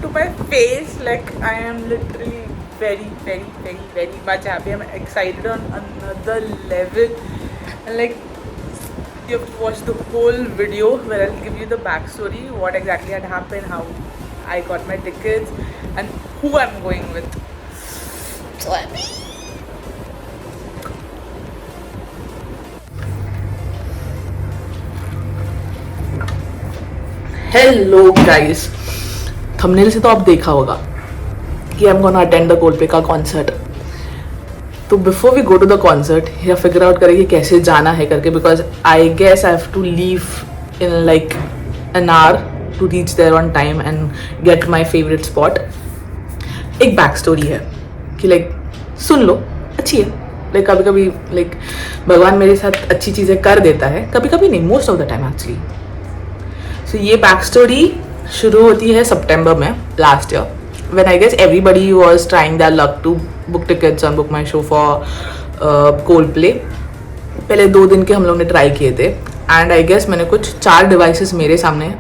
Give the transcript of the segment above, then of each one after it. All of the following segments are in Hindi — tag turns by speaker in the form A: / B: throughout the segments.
A: to my face. Like I am literally very much happy. I'm excited on another level. And like you have to watch the whole video where I'll give you the backstory, what exactly had happened, how I got my tickets, and who I'm going with. So happy. Hello guys, thumbnail से तो आप देखा होगा कि I am gonna attend the Coldplay का कॉन्सर्ट. तो before we go to the concert या फिगर आउट करें कि कैसे जाना है करके, because I guess I have to leave in like an hour to reach there on time and get my favourite spot. एक बैक स्टोरी है कि लाइक सुन लो, अच्छी है. लाइक कभी कभी लाइक भगवान मेरे साथ अच्छी चीज़ें कर देता है, कभी कभी नहीं, most of the time actually. So ये बैक स्टोरी शुरू होती है सितंबर में last year, when I guess everybody was trying their luck to book tickets on Book My Show for Coldplay. पहले 2 दिन के हम लोग ने ट्राई किए थे एंड आई गेस मैंने कुछ 4 डिवाइसेस मेरे सामने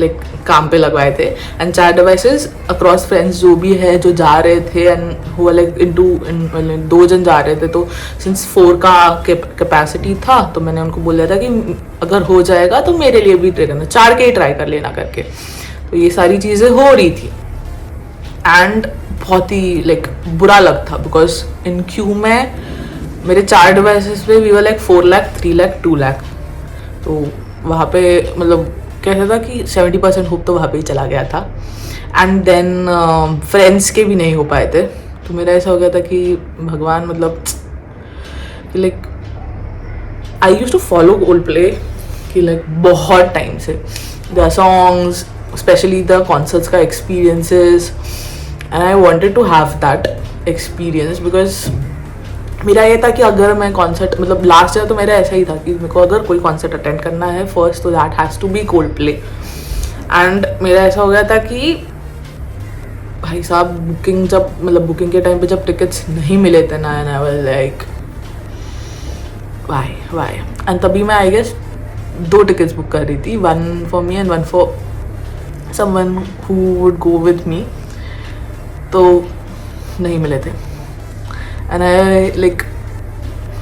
A: लाइक काम पे लगवाए थे एंड 4 डिवाइसेस अक्रॉस फ्रेंड्स जो भी है जो जा रहे थे एंड हुआ लाइक इनटू 2 जन जा रहे थे. तो सिंस 4 का कैपेसिटी था तो मैंने उनको बोला था कि अगर हो जाएगा तो मेरे लिए भी ट्राई करना, 4 के ही ट्राई कर लेना करके. तो ये सारी चीज़ें हो रही थी एंड बहुत ही लाइक बुरा लग था बिकॉज इन क्यू में मेरे 4 डिवाइसेस पे we were like 4 lakh 3 lakh 2 lakh. तो वहाँ पे मतलब कैसा था कि 70% होप तो वहाँ पे ही चला गया था एंड देन फ्रेंड्स के भी नहीं हो पाए थे. तो मेरा ऐसा हो गया था कि भगवान मतलब कि like I used to follow Coldplay कि लाइक बहुत टाइम से the songs specially the concerts का experiences and I wanted to have that experience because मेरा ये था कि अगर मैं कॉन्सर्ट मतलब लास्ट ईयर तो मेरा ऐसा ही था कि मेरे को अगर कोई कॉन्सर्ट अटेंड करना है फर्स्ट तो that has to be Coldplay. And मेरा ऐसा हो गया था कि भाई साहब बुकिंग जब मतलब बुकिंग के टाइम पे जब टिकट्स नहीं मिले थे ना and I was like why and तभी मैं आई गेस 2 टिकट्स बुक कर रही थी, 1 for me and 1 for someone who would go with me. तो नहीं मिले थे एंड आई लाइक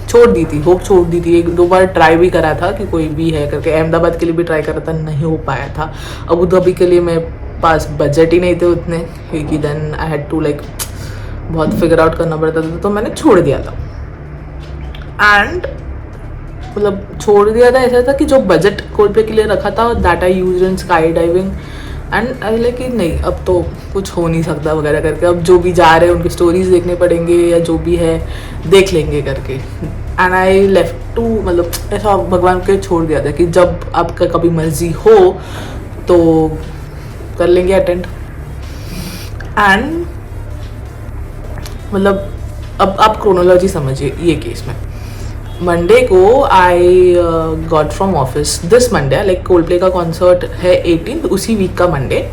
A: छोड़ दी थी, होप छोड़ दी थी. 1-2 बार ट्राई भी करा था कि कोई भी है करके, अहमदाबाद के लिए भी ट्राई करा था, नहीं हो पाया था. अबू धाबी के लिए मेरे पास बजट ही नहीं थे उतने क्योंकि then I had to like बहुत फिगर आउट करना पड़ता था. तो मैंने छोड़ दिया था एंड मतलब छोड़ दिया था ऐसा था कि जो बजट कोल्डप्ले के लिए रखा था that I use in sky diving and I like कि नहीं अब तो कुछ हो नहीं सकता वगैरह करके, अब जो भी जा रहे हैं उनकी स्टोरीज देखने पड़ेंगे या जो भी है देख लेंगे करके. एंड आई लेफ्ट टू मतलब ऐसा भगवान के छोड़ दिया था कि जब आपका कभी मर्जी हो तो कर लेंगे अटेंड. एंड मतलब अब आप क्रोनोलॉजी समझिए ये केस में. मंडे को I got from office this Monday like Coldplay का कॉन्सर्ट है 18th, उसी वीक का मंडे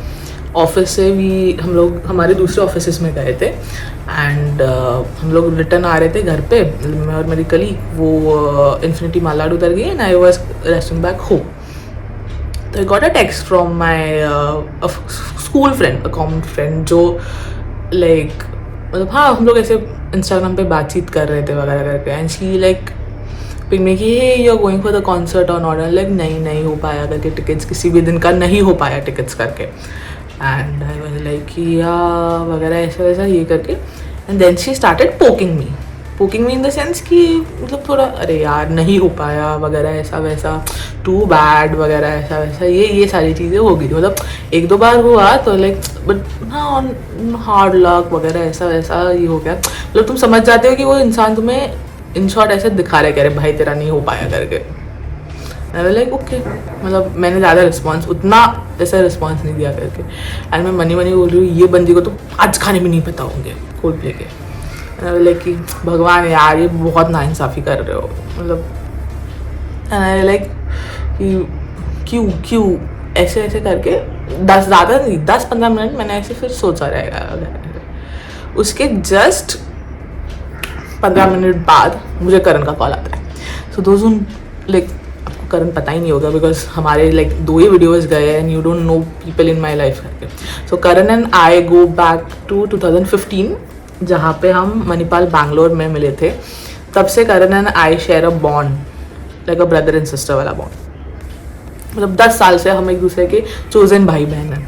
A: ऑफिस से भी हम लोग हमारे दूसरे ऑफिस में गए थे एंड हम लोग रिटर्न आ रहे थे घर पे. मैं और मेरी कलीग वो इन्फिनिटी मालाड उतर गई and I was resting back home. तो I got a text from my school friend, a common friend जो लाइक मतलब हाँ हम लोग ऐसे इंस्टाग्राम पे बातचीत कर रहे थे वगैरह करके एंड शी लाइक पिंग में कि hey you are going for the concert on order. Like नहीं हो पाया करके, टिकट्स किसी भी दिन का नहीं हो पाया टिकट्स करके. एंड आई वाज लाइक कि या वगैरह ऐसा वैसा ये करके and then she started poking me in the sense कि मतलब थोड़ा अरे यार नहीं हो पाया वगैरह ऐसा वैसा, टू बैड वगैरह ऐसा वैसा ये सारी चीज़ें हो गई थी. मतलब 1-2 बार हुआ तो लाइक बट हाँ हार्ड लक वगैरह ऐसा वैसा ये हो गया. मतलब तुम समझ जाते हो कि वो इंसान तुम्हें इन शॉर्ट ऐसे दिखा रहे कह रहे भाई तेरा नहीं हो पाया करके. लाइक ओके मतलब मैंने ज़्यादा रिस्पॉन्स उतना ऐसा रिस्पॉन्स नहीं दिया करके एंड मैं मनी बोल रही हूँ ये बंदी को तो आज खाने भी नहीं पता होंगे कोल्डप्ले के. लाइक कि भगवान यार ये बहुत नाइंसाफ़ी कर रहे हो मतलब. एंड लाइक कि क्यों ऐसे करके 10-15 मिनट मैंने ऐसे फिर सोचा रहेगा. उसके जस्ट 15 मिनट बाद मुझे करण का कॉल आता है. सो दोस्तों लाइक करण पता ही नहीं होगा बिकॉज हमारे लाइक 2 ही वीडियोज़ गए and you don't know people in my life करके. So Karan and I go back to 2015 जहाँ पे हम मणिपाल बैंगलोर में मिले थे. तब से Karan and I share a bond like a brother and sister वाला बॉन्ड. मतलब 10 साल से हम एक दूसरे के चोजन भाई बहन हैं.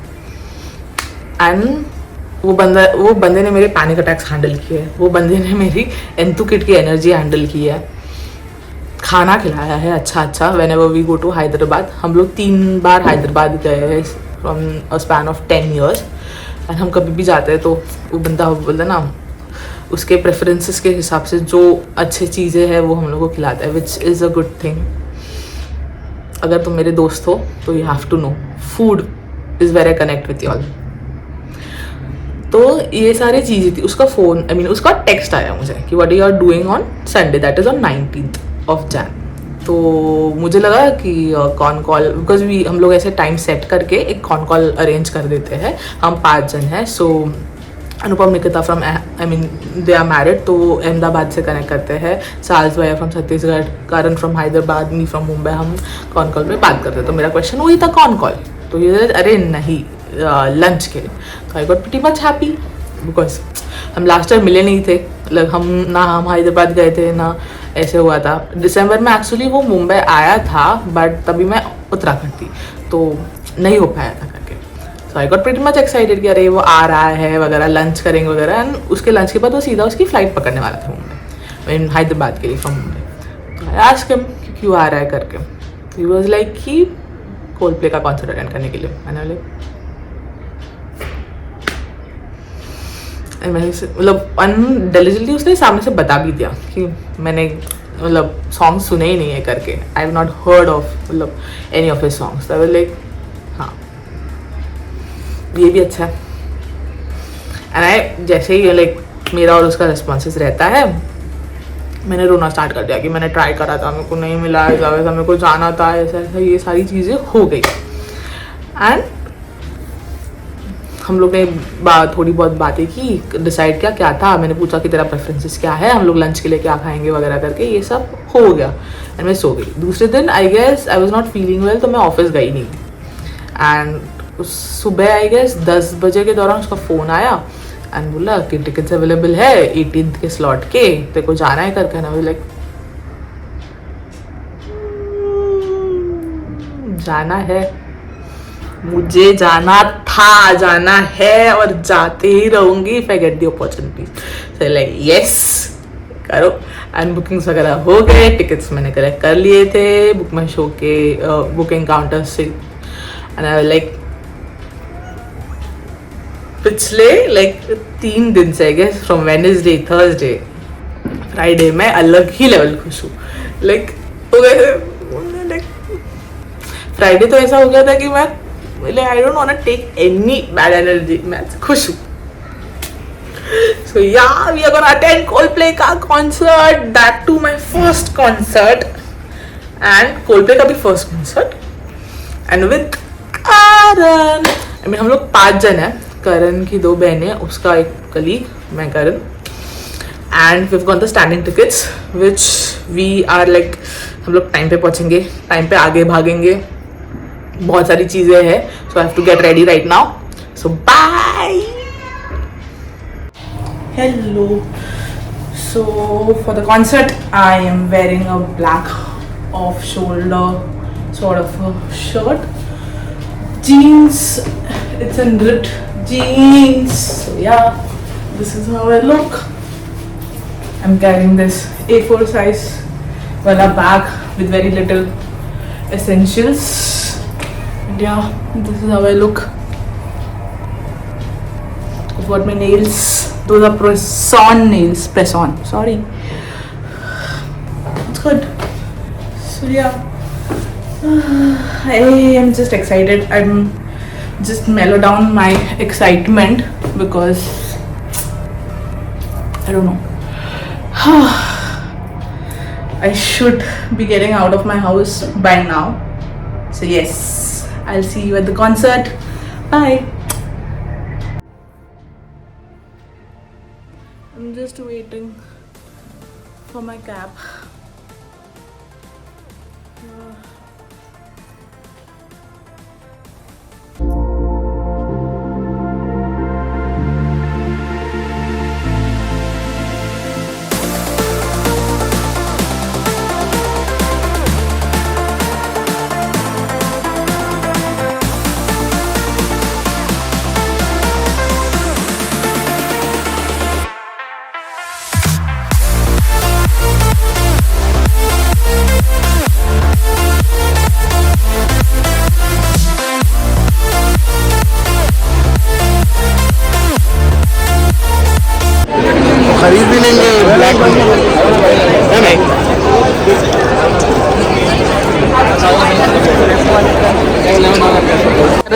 A: एंड वो बंदे ने मेरे पैनिक अटैक्स हैंडल किए. वो बंदे ने मेरी एंथू किट की एनर्जी हैंडल की है. खाना खिलाया है अच्छा. Whenever we go to Hyderabad, हम लोग 3 बार हैदराबाद गए हैं from a span of 10 years. And हम कभी भी जाते हैं तो वो बंदा बोलते ना उसके प्रेफरेंसेस के हिसाब से जो अच्छी चीज़ें हैं वो हम लोग को खिलाता है, which is a good thing. अगर तुम मेरे दोस्त हो तो you have to know food is very connect with you all. तो ये सारी चीज़ें थी. उसका फ़ोन उसका टेक्स्ट आया मुझे कि what you are doing on Sunday, that is on 19th of Jan. तो मुझे लगा कि कॉन कॉल बिकॉज हम लोग ऐसे टाइम सेट करके एक कॉन कॉल अरेंज कर देते हैं. हम 5 जन हैं. So Anupam Nikita from they are married तो वो अहमदाबाद से कनेक्ट करते हैं. साल्स भैया from Chhattisgarh, Karan from Hyderabad, me from Mumbai. हम कॉन कॉल पे बात करते हैं. तो मेरा क्वेश्चन वही था कॉन कॉल. तो ये अरे नहीं लंच के लिए. तो I got pretty much happy because हम लास्ट टाइम मिले नहीं थे. मतलब हम हैदराबाद गए थे ना ऐसे हुआ था. दिसंबर में एक्चुअली वो मुंबई आया था बट तभी मैं उत्तराखंड थी तो नहीं हो पाया था करके. So I got pretty much excited कि अरे वो आ रहा है वगैरह, लंच करेंगे वगैरह. एंड उसके लंच के बाद वो सीधा उसकी फ़्लाइट पकड़ने वाला था मुंबई, हैदराबाद के लिए फ्रॉम मुंबई. तो आई आस्क्ड हिम कि क्यों आ रहा है करके. ही वाज लाइक कि कोल्डप्ले का कॉन्सर्ट अटेंड करने के लिए. मैंने बोले मतलब अनडेलिजली उसने सामने से बता भी दिया कि मैंने मतलब सॉन्ग सुने ही नहीं है करके. I have not heard of मतलब any of his songs. I was like हाँ ये भी अच्छा है. एंड आई जैसे ही लाइक मेरा और उसका रिस्पॉन्सेस रहता है मैंने रोना स्टार्ट कर दिया कि मैंने ट्राई करा था, मेरे को नहीं मिला, ऐसा वैसा, मेरे को जाना था, ऐसा ऐसा, ये सारी चीज़ें हो गई. एंड हम लोग ने थोड़ी बहुत बातें की, डिसाइड किया क्या था. मैंने पूछा कि तेरा प्रेफरेंसेस क्या है, हम लोग लंच के लिए क्या खाएंगे वगैरह करके. ये सब हो गया एंड मैं सो गई. दूसरे दिन I guess I was not feeling well तो मैं ऑफिस गई नहीं. एंड सुबह आई गेस 10 बजे के दौरान उसका फ़ोन आया एंड बोला कि टिकट्स अवेलेबल है 18th के स्लॉट के, तेरे को जाना है करके. ना लाइक जाना है, मुझे जाना था, जाना है और जाते ही रहूँगी if I get the opportunity. So like yes करो. एंड बुकिंग्स वगैरह हो गए. टिकट्स मैंने कलेक्ट कर लिए थे बुक माई शो के बुकिंग काउंटर से. एंड आई लाइक पिछले लाइक 3 दिन से I guess from Wednesday, Thursday, Friday मैं अलग ही लेवल खुश हूँ. लाइक फ्राइडे तो ऐसा हो गया था कि मैं I don't want to take any bad energy. मैं खुश हूँ. So yeah, we are gonna attend Coldplay का concert. That too my first concert. And Coldplay का भी first concert. And with Karan. हम लोग 5 जन हैं. करण की 2 बहनें, उसका एक कलीग, मैं करण. And we've got the standing tickets, which we are like हम लोग टाइम पे पहुँचेंगे, टाइम पे आगे भागेंगे. बहुत सारी चीज़ें हैं. So I have to get ready right now. So bye. Hello. So for the concert I am wearing a black off shoulder sort of shirt, jeans. It's in ripped jeans. So yeah, this is how I look. I'm carrying this A4 size wala bag with very little essentials. And yeah, this is how I look. I've got my nails. Those are press-on nails. Press-on. Sorry. It's good. So yeah, I am just excited. I'm just mellow down my excitement because I don't know. I should be getting out of my house by now. So yes, I'll see you at the concert. Bye. I'm just waiting for my cab.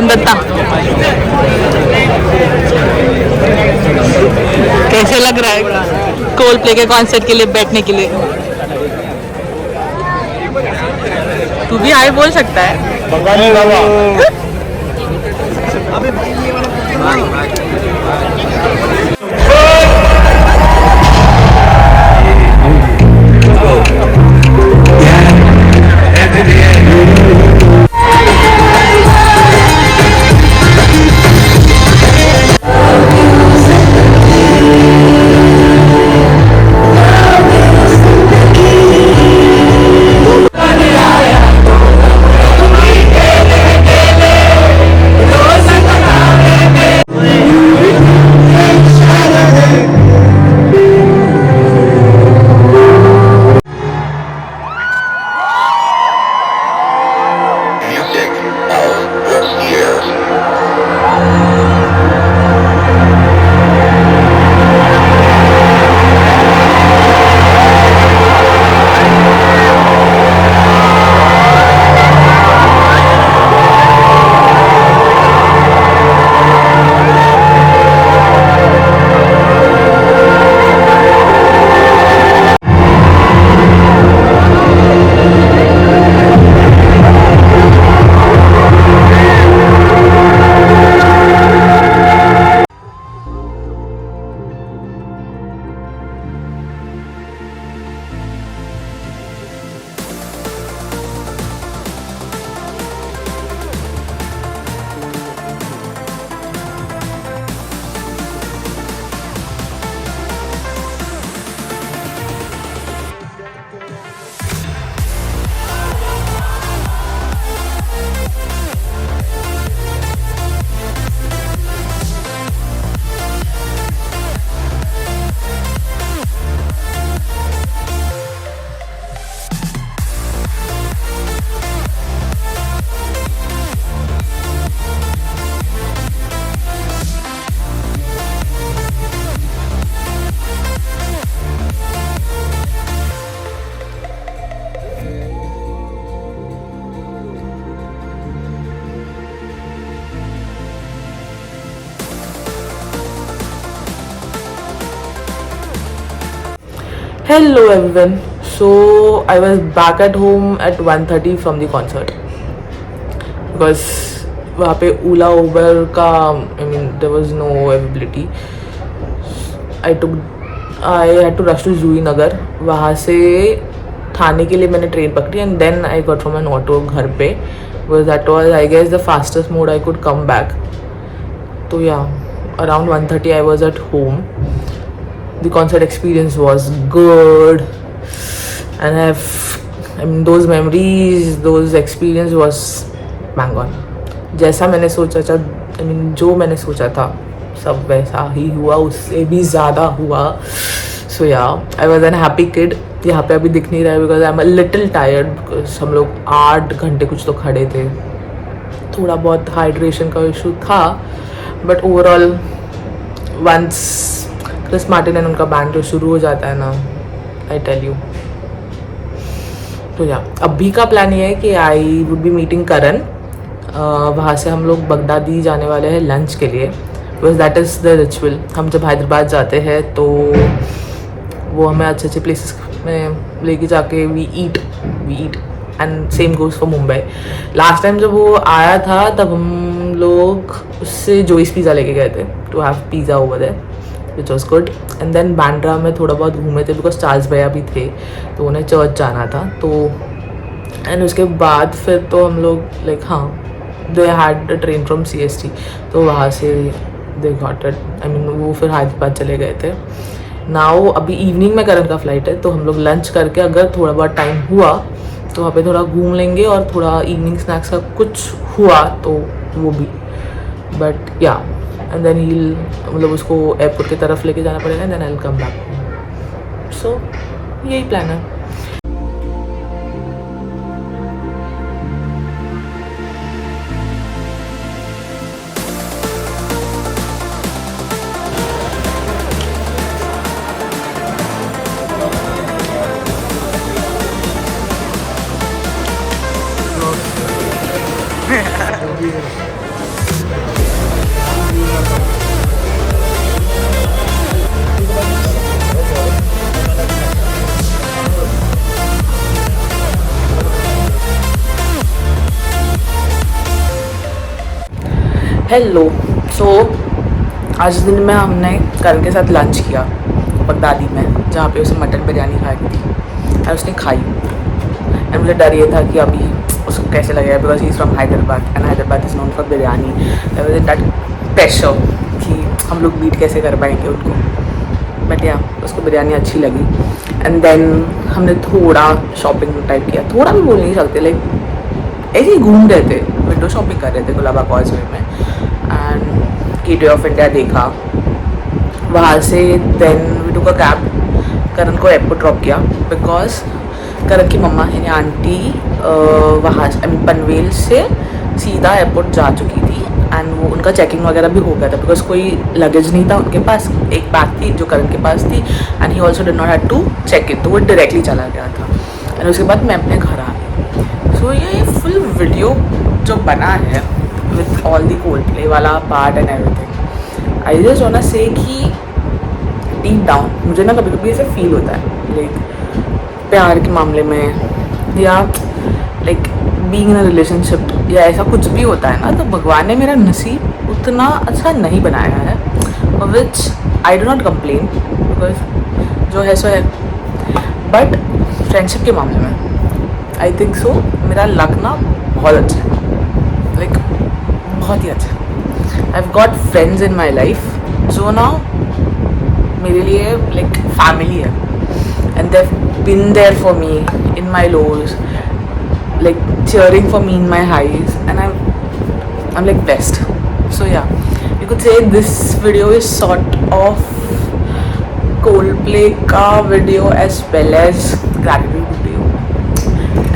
A: Datta, कैसे लग रहा है कोल प्ले के कॉन्सर्ट के लिए बैठने के लिए? तू भी हाय बोल सकता है। Hello everyone. So I was back at home at 1:30 from the concert because वहाँ पे ओला उबर का there was no availability. I had to rush to जूही नगर. वहाँ से थाने के लिए मैंने ट्रेन पकड़ी and then I got from an auto घर पे, because that was I guess the fastest mode I could come back. तो yeah, around 1:30 I was at home. The concert experience was good, and those memories, those experience was bang on. जैसा मैंने सोचा था, जो मैंने सोचा था सब वैसा ही हुआ, उससे भी ज़्यादा हुआ. So yeah, I was an happy kid. यहाँ पे अभी दिख नहीं रहा है because I'm a little tired, because हम लोग 8 घंटे कुछ तो खड़े थे. थोड़ा बहुत हाइड्रेशन का इशू था, but overall once Chris Martin and उनका बैंड जो शुरू हो जाता है ना, आई टेल यू. तो या अभी का प्लान ये है कि आई वुड बी मीटिंग करण. वहाँ से हम लोग बगदादी जाने वाले हैं लंच के लिए, because that is the ritual. हम जब हैदराबाद जाते हैं तो वो हमें अच्छे अच्छे प्लेसेस में लेके जाके we eat and same goes for Mumbai. Last time जब वो आया था तब हम लोग उससे जोइस पिज़्ज़ा लेके गए थे to have pizza over there, which was good. And then Bandra में थोड़ा बहुत घूमे थे बिकॉज चार्ल्स भैया भी थे तो उन्हें चर्च जाना था. तो एंड उसके बाद फिर तो हम लोग लाइक हाँ, they had a train from CST, तो वहाँ से दे गॉट इट. वो फिर हैदराबाद चले गए थे. नाउ अभी इवनिंग में करण का फ्लाइट है, तो हम लोग लंच करके अगर थोड़ा बहुत टाइम हुआ तो वहाँ पे थोड़ा घूम लेंगे, और थोड़ा इवनिंग स्नैक्स का कुछ हुआ तो वो भी. बट या एंड देन हील मतलब उसको एयरपोर्ट की तरफ लेके जाना पड़ेगा, and then I will come back. So यही प्लान है. हेलो। सो आज दिन में हमने करण के साथ लंच किया बगदादी में, जहाँ पे उसने मटन बिरयानी खाई थी और उसने खाई। एंड मुझे डर ये था कि अभी उसको कैसे लगेगा, because he is from Hyderabad and Hyderabad is known for biryani. There was that pressure कि हम लोग बीट कैसे कर पाएंगे उनको, बट या उसको बिरयानी अच्छी लगी। एंड देन हमने थोड़ा शॉपिंग टाइप किया, थोड़ा भी बोल नहीं सकते, लाइक ऐसे ही घूम रहे थे, विंडो शॉपिंग कर रहे थे गुलाबा कॉजवे में। एंड गेटवे ऑफ इंडिया देखा, वहाँ से then we took a cab, Karan को एयरपोर्ट ड्रॉप किया बिकॉज करण की मम्मा यानी आंटी वहाँ पनवेल से सीधा एयरपोर्ट जा चुकी थी। एंड वो उनका चेकिंग वगैरह भी हो गया था बिकॉज कोई लगेज नहीं था उनके पास। एक बैग थी जो करण के पास थी and he also did not had to check in, तो वो डायरेक्टली चला गया था। एंड उसके बाद मैं अपने घर आ गई। सो ये फुल वीडियो जो बना है विथ ऑल दी कोल्डप्ले वाला part and everything, I just want to say कि डीप डाउन मुझे ना कभी कभी ऐसे फील होता है, लाइक प्यार के मामले में या like being in a relationship या ऐसा कुछ भी होता है ना, तो भगवान ने मेरा नसीब उतना अच्छा नहीं बनाया है, which I do not complain because जो है सो है। बट फ्रेंडशिप के मामले में आई थिंक सो मेरा लक ना बहुत अच्छा है, लाइक बहुत ही अच्छा है। I have got friends in my life जो ना मेरे लिए लाइक फैमिली है and they have been there for me in my lows, like cheering for me in my highs, and I'm like blessed. So yeah, you could say this video is sort of Coldplay ka video as well as gratitude video,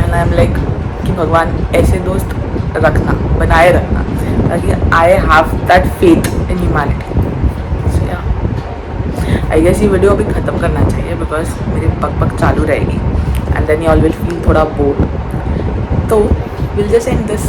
A: and I'm like कि भगवान ऐसे दोस्त रखना, बनाए रखना, ताकि I have that faith in humanity. So yeah, I guess ये वीडियो अभी ख़त्म करना चाहिए बिकॉज मेरी पक चालू रहेगी and then you all will feel थोड़ा bore. So we'll just end this.